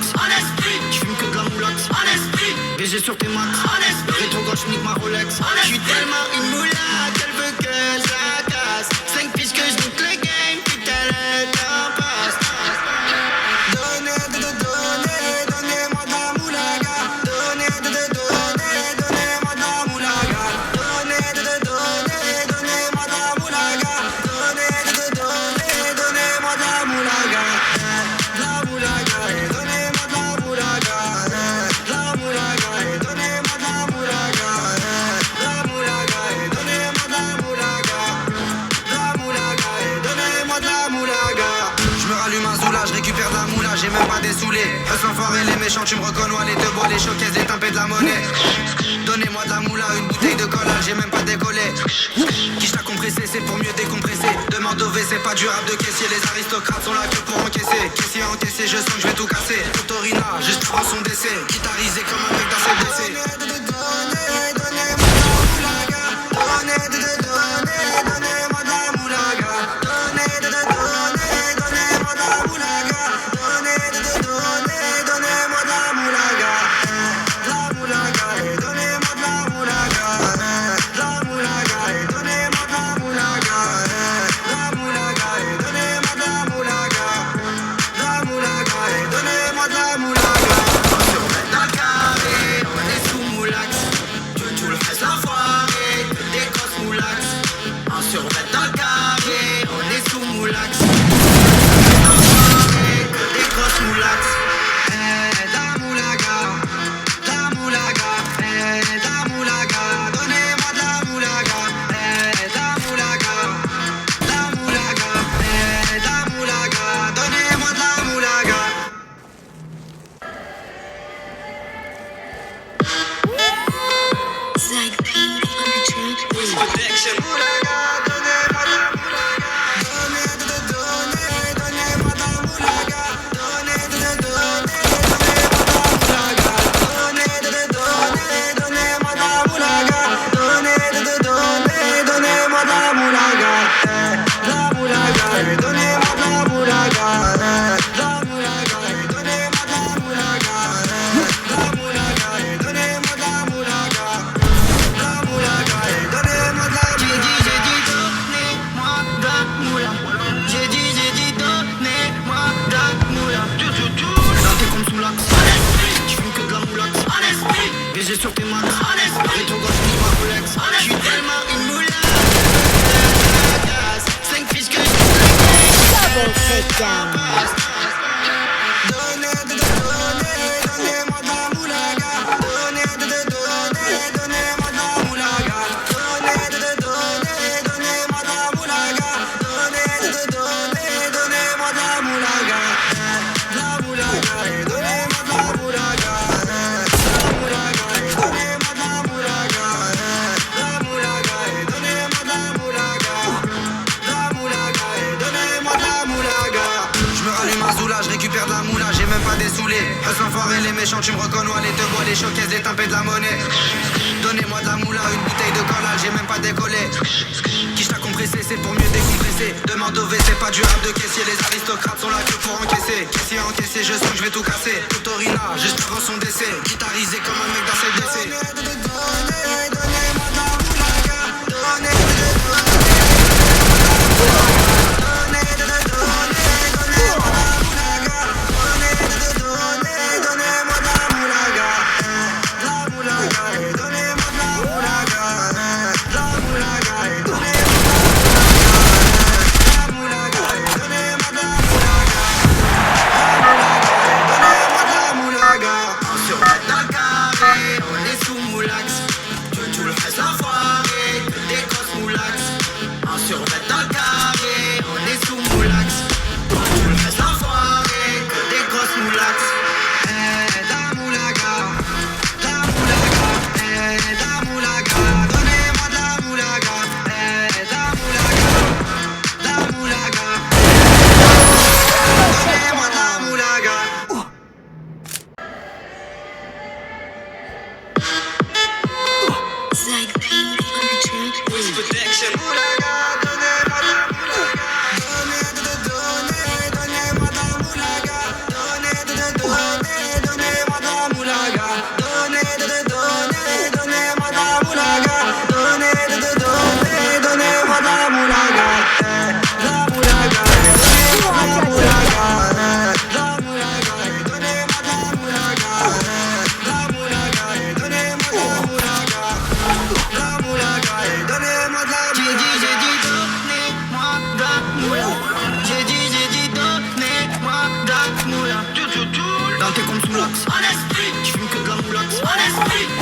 max. J'fume que de la moulax. BG sur tes max. Rétro gauche nique ma Rolex. J'suis tellement une moulaque, elle veut que je la casse. 5 piges que j'nique le game, putain le temps passe. Donnez-moi de la moulaga. Donnez-moi de la moulaga. Donnez-moi de la moulaga. Donnez-moi de la moulaga. La moulaga, donnez-moi de la moulaga. La moulaga, donnez-moi de la moulaga. La moulaga, donnez-moi de la moulaga. La moulaga, donnez-moi de la moulaga. Je me rallume un zoula, je récupère de la moula, j'ai même pas dessoulé. Eux l'enfoiré, les méchants, tu me reconnais, les deux bois, les showcases, les timpés de la monnaie. Donnez-moi de la moula, une bouteille de collage, j'ai même pas décollé. Qui t'a compressé, c'est pour mieux décompresser. Demande au WC, pas du rap de caissier. Les aristocrates sont là que pour encaisser. Caissier encaissé, je sens que je vais tout casser. Autorina, juste avant son décès. Guitarisé comme un mec dans ses blessés. Donnez-moi de la moulaga. Donnez-moi de la moulaga. Donnez-moi de la moulaga. Donnez-moi de la moulaga. La moulaga, donnez-moi de la moulaga. La moulaga, donnez-moi de la moulaga. La moulaga, donnez-moi de la moulaga. La moulaga, donnez-moi de la moulaga. On se remet dans le carré, on est sous moulax. Tout le reste l'enfoiré, que des grosses moulax. On se remet dans le carré, on est sous moulax. L'enfoiré, que des grosses moulax. La moulaga, la moulaga, la moulaga, donnez-moi de la moulaga. La moulaga, la moulaga, la moulaga, donnez-moi de la moulaga. Zach P on the track. Protection. Moulaga, donnez-moi de la moulaga. Donnez-moi de la moulaga. Donnez-moi de la moulaga. Donnez-moi de la moulaga. Donnez-moi de la moulaga. La moulaga, donnez-moi de la moulaga. La moulaga, donnez-moi de la moulaga. La moulaga, donnez-moi de la moulaga. La moulaga, donnez-moi de la moulaga. J'ai dit donnez-moi de la moula. J'ai dit donnez-moi de la moula. Dans tes comptes sous l'axe, j'fume que de la moulax. BG sur tes max, rétro gauche nique ma Rolex. J'suis tellement une moula. 5 fiches que Double takedown. Donnez-moi de la moulaga. Donnez-moi de la moulaga. Donnez-moi de la moulaga. Donnez-moi de la moulaga. La moulaga, donnez-moi de la moulaga. La moulaga, donnez-moi de la moulaga. La moulaga, donnez-moi de la moulaga. La moulaga, donnez-moi de la moulaga. Je me rallume un zoula, je récupère de la moula, j'ai même pas dessoulé. Eux l'enfoiré, les méchants, tu me reconnais, les deux bois, les showcases, les timpés de la monnaie. Donnez-moi de la moula, une bouteille de collage, j'ai même pas décollé. Qui t'a compressé, c'est pour mieux décompresser. Demande au WC, pas du rap de caissier. Les aristocrates sont là que pour encaisser. Caissier encaissé, je sens que je vais tout casser. Autorina, juste avant son décès. Guitarisé comme un mec dans ses blessés. Donnez-moi de la moulaga. Donnez-moi de la moulaga. Donnez-moi de la moulaga. La moulaga, donnez-moi de la moulaga. La moulaga, donnez-moi de la moulaga. La moulaga, donnez-moi de la moulaga. Donnez-moi de la moulaga. On se remet dans le carré, on est sous moulax. Tout le reste l'enfoiré, que des grosses moulax. On se remet dans le carré, on est sous moulax. Tout le reste l'enfoiré, que des grosses moulax. La moulaga, la moulaga, la moulaga, donnez-moi de la moulaga. La moulaga, la moulaga, donnez-moi de la moulaga. Zach P on the track. Protection. Moulaga, donnez-moi de la moulaga. Donnez-moi de la moulaga. Donnez-moi de la moulaga.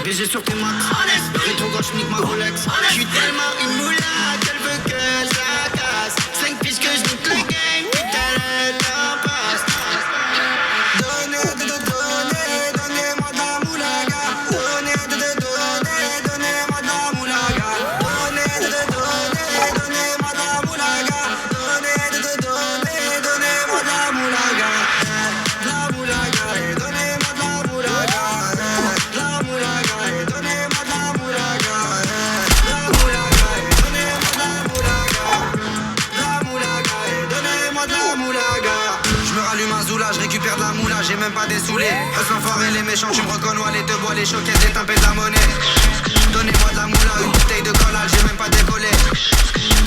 BG sur tes max. Rétro gauche nique ma Rolex. J'suis tellement une moula qu'elle veut que je la casse. 5 piges que je nique le game, putain le temps passe. Donnez-moi de la moulaga. Donnez-moi de la moulaga. Donnez-moi de la moulaga. Donnez-moi de la moulaga. La moulaga et donnez-moi de la moulaga. La moulaga et donnez-moi de la moulaga. La moulaga et donnez-moi de la moulaga. La moulaga et donnez-moi de la moulaga. Je me rallume un zoula, je récupère de la moula, j'ai même pas des saoulés. Hustle l'enfoiré, les méchants, tu me reconnais, les deux bois, les choquettes, des tempêtes de la monnaie. Donnez-moi de la moula, une bouteille de collage, j'ai même pas décollé.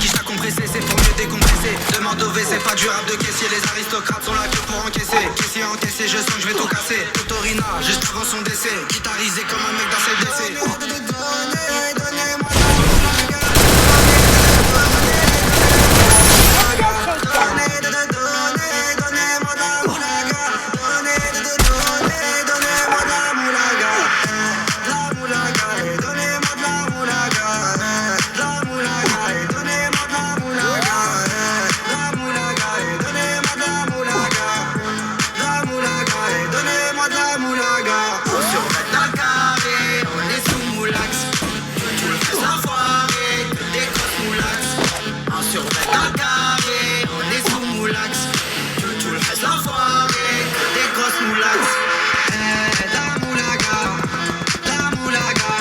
Qui t'a compressé, c'est pour mieux décompresser. Demande au WC, pas du rap de caissier. Les aristocrates sont là que pour encaisser. Caissier encaissé, je sens que je vais tout casser. Autorina, juste avant son décès. Guitarisé comme un mec dans ses décès. Donnez-moi de la moulaga. Donnez-moi de la moulaga. Donnez-moi de la moulaga. La moulaga et donnez-moi de la moulaga. La moulaga et donnez-moi de la moulaga. La moulaga et donnez-moi de la moulaga. La moulaga et donnez-moi de la moulaga. On survêt dans le carré, on est sous moulax. Tout le reste enfoiré, que des grosses moulax. On survêt dans le carré, on est sous moulax. Tout le reste enfoiré, que des grosses moulax. La moulaga, la moulaga,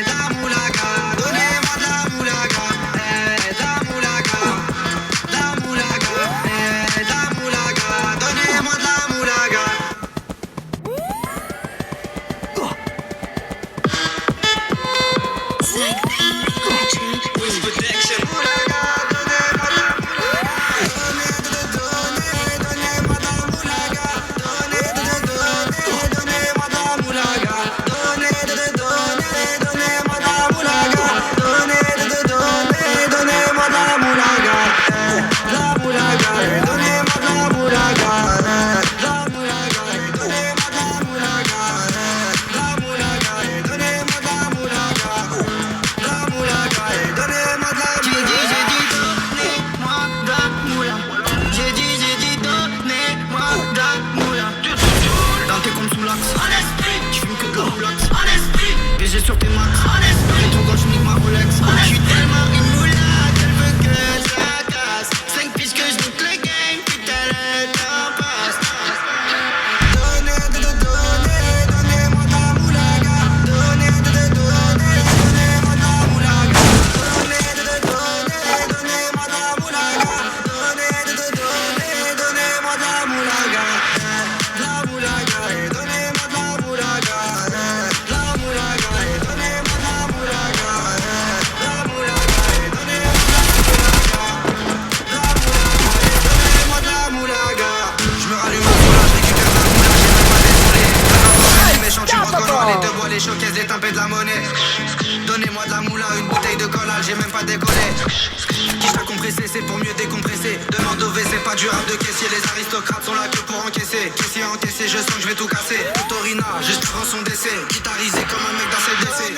la moulaga. Donnez-moi de la moulaga, la moulaga, la moulaga, la moulaga. Donnez-moi de la moulaga. Zach P on the track. Protection. Moulaga, donnez-moi de la moulaga. Donnez-moi de la moulaga. Donnez-moi de la moulaga. Donnez-moi de la moulaga. Donnez-moi de la moulaga. La moulaga et donnez-moi de la moulaga. La moulaga et donnez-moi de la moulaga. La moulaga et donnez-moi de la moulaga. La moulaga et donnez-moi de la moulaga. J'ai dit donnez-moi de la moula. J'ai dit donnez-moi de la moula. Dans tes comptes sous l'axe. En esprit. Tu fumes que de la moulax. En esprit. BG sur tes max. En esprit. Rétro gauche nique ma Rolex. J'suis tellement une moula qu'elle veut que je la casse. 5 piges que je nique le game. Putain le temps passe. Donnez-moi de la moulaga. Donnez-moi de la moulaga. Donnez-moi de la moulaga. Donnez-moi de la moulaga. La moulaga et donnez-moi de la moulaga. La moulaga et donnez-moi de la moulaga. La moulaga et donnez-moi de la moulaga. La moulaga et donnez-moi de la moulaga. Je me rallume un soulage, je récupère de la moula, j'ai même pas désolé. Les méchants, tu me reconnais, les deux bois, les choquettes, les tempêtes de la monnaie. Donnez-moi de la moula, une bouteille de collage, j'ai même pas décollé. Qui t'a compressé, c'est pour mieux décompresser. Demande au WC, pas du rap de caissier. Les aristocrates sont là que pour encaisser. Caissier encaissé, je sens que je vais tout casser. Autorina, juste avant son décès. Guitarisé comme un mec dans ses décès.